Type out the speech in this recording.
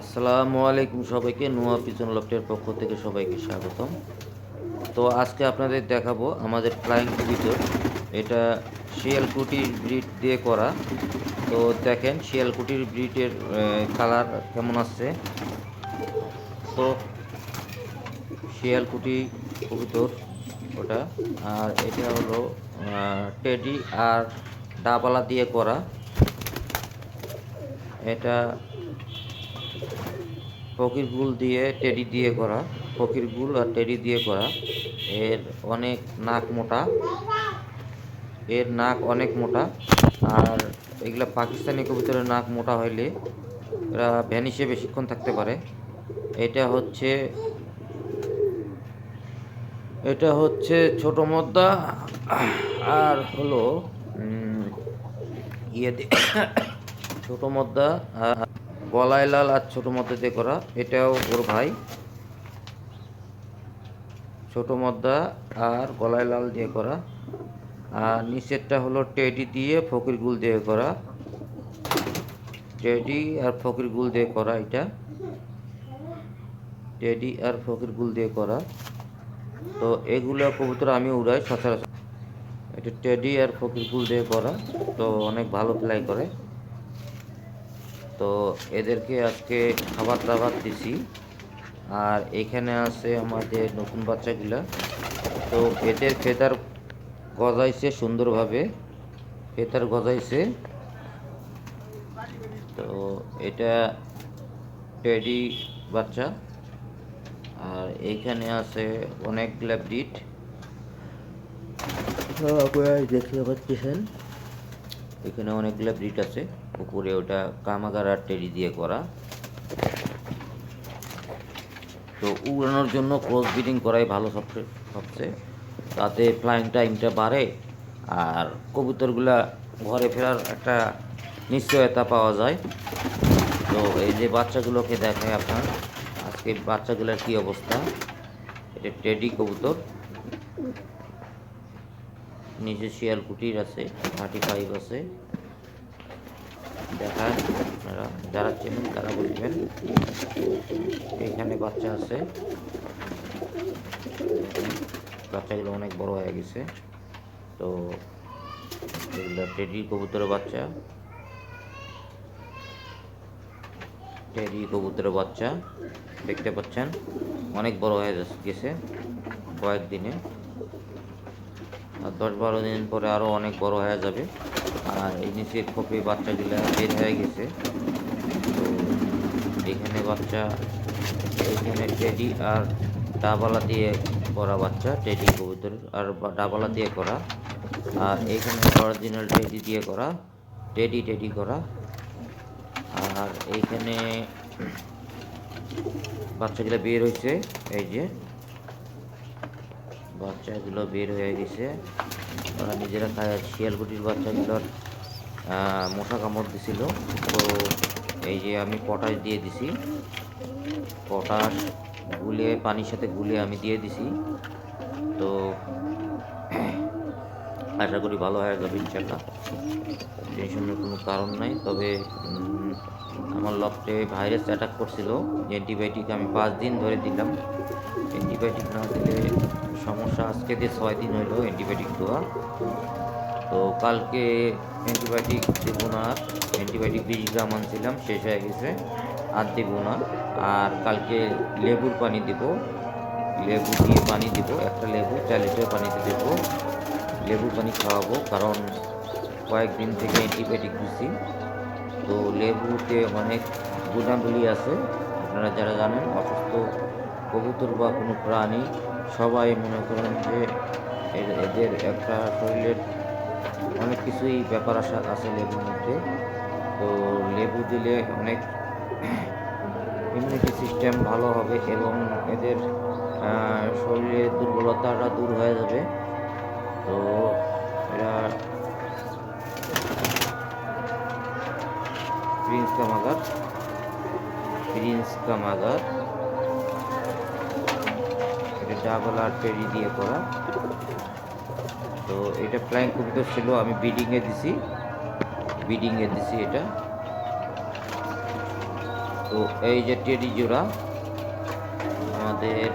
আসসালামু আলাইকুম সবাইকে। নোয়া পিজন লফটের পক্ষ থেকে সবাইকে স্বাগতম। তো আজকে আপনাদের দেখাবো আমাদের ফ্লাইং কবুতর। এটা শিয়ালকুটির ব্রিড দিয়ে করা। তো দেখেন শিয়ালকুটির ব্রিডের কালার কেমন আসছে। তো শিয়ালকুটি কবুতর ওটা, আর এটা হলো টেডি আর ডাবালা দিয়ে করা। এটা ফকির গুল দিয়ে টেডি দিয়ে করা, ফকির গুল আর টেডি দিয়ে করা। এর অনেক নাক মোটা, এর নাক অনেক মোটা। আর এগুলা পাকিস্তানি কবুতরের নাক মোটা হইলে এরা ভ্যানিশে বেশিক্ষণ থাকতে পারে। এটা হচ্ছে এটা হচ্ছে ছোট মদ্দা। আর হলো ইয়ে ছোট মদ্দা আর গলায় লাল আর ছোট মদ্দা দিয়ে করা। এটাও ওর ভাই, ছোট মদ্দা আর গলায় লাল দিয়ে করা। আর নিচেরটা হলো টেডি দিয়ে ফকির গুল দিয়ে করা, টেডি আর ফকির গুল দিয়ে করা। এটা টেডি আর ফকির গুল দিয়ে করা। তো এগুলো কবুতর আমি উড়াই সচরাচর। এটা টেডি আর ফকির গুল দিয়ে করা, তো অনেক ভালো ফ্লাই করে। তো এদেরকে আজকে খাবার দাবার দিছি। আর এখানে আছে আমাদের নতুন বাচ্চাগুলা। তো এদের ফেদার গজাইছে সুন্দরভাবে, ফেদার গজাইছে। তো এটা টেডি বাচ্চা। আর এইখানে আছে অনেকগুলা ব্রিড, আপনারা দেখতে পাচ্ছেন। এখানে অনেকগুলা ব্রিড আছে। উপরে ওটা কামাগার আর টেডি দিয়ে করা। তো উড়ানোর জন্য ক্রস ব্রিডিং করাই ভালো সবচেয়ে, তাতে ফ্লাইং টাইমটা বাড়ে আর কবুতরগুলা ঘরে ফেরার একটা নিশ্চয়তা পাওয়া যায়। তো এই যে বাচ্চাগুলোকে দেখায় আপনার আজকে বাচ্চাগুলোর কি অবস্থা। এটা টেডি কবুতর, নিচে শিয়ালকুটির আছে, 35 আছে। দেখান আপনারা, যারা চেনেন তারা বুঝবেন। এখানে বাচ্চা আছে, বাচ্চাগুলো অনেক বড় হয়ে গেছে। তো এগুলো টেডি কবুতরের বাচ্চা, টেডি কবুতরের বাচ্চা দেখতে পাচ্ছেন অনেক বড় হয়ে গেছে কয়েকদিনে। আর 10-12 দিন পরে আরও অনেক বড় হয়ে যাবে। আর এই নিচে খোপে বাচ্চাগুলো বের হয়ে গেছে। তো এখানে বাচ্চা, এইখানে টেডি আর ডাবালা দিয়ে করা বাচ্চা, টেডি কবুতরের আর ডাবালা দিয়ে করা। আর এইখানে অরিজিনাল টেডি দিয়ে করা, টেডি টেডি করা। আর এইখানে বাচ্চাগুলো বের হয়েছে, এই যে বাচ্চাগুলো বের হয়ে গেছে। ওরা নিজেরা খায়। শিয়ালকুটির বাচ্চাগুলোর মশা কামড় দিছিল। তো এই যে আমি পটাশ দিয়ে দিছি, পটাশ গুলে পানির সাথে গুলে আমি দিয়ে দিছি। তো আশা করি ভালো হয়ে যাবে ইনশাল্লাহ, টেনশনের কোনো কারণ নাই। তবে আমার লফটে ভাইরাস অ্যাটাক করছিল, অ্যান্টিবায়োটিক আমি 5 দিন ধরে দিলাম। অ্যান্টিবায়োটিক না দিলে সমস্যা। আজকে দিয়ে 6 দিন হইলো অ্যান্টিবায়োটিক দেওয়া। তো কালকে অ্যান্টিবায়োটিক দেবো না, আর অ্যান্টিবায়োটিক 20 গ্রাম আনছিলাম, শেষ হয়ে গেছে, আর দেবো না। আর কালকে লেবুর পানি দেব, লেবু দিয়ে পানি দেবো, একটা লেবু 4 লিটার পানিতে দেবো। লেবুর পানি খাওয়াবো, কারণ কয়েকদিন থেকে অ্যান্টিবায়োটিক দিচ্ছি। তো লেবুতে অনেক গুণাবলী আছে। আপনারা যারা জানেন, অসুস্থ কবুতর বা কোনো প্রাণী সবাই মনে করেন যে এদের একটা শরীরের অনেক কিছুই ব্যাপার আসা আছে লেবুর মধ্যে। তো লেবু দিলে অনেক ইমিউনিটি সিস্টেম ভালো হবে এবং এদের শরীরের দুর্বলতাটা দূর হয়ে যাবে। তো এরা প্রিন্স কামাগার, প্রিন্স কামাগার, এটা ডাবল আর টেরি দিয়ে করা। তো এটা ফ্লাইং কবুতর ছিল, আমি বিডিংয়ে দিছি, এটা। তো এই যে টেডি জোড়া আমাদের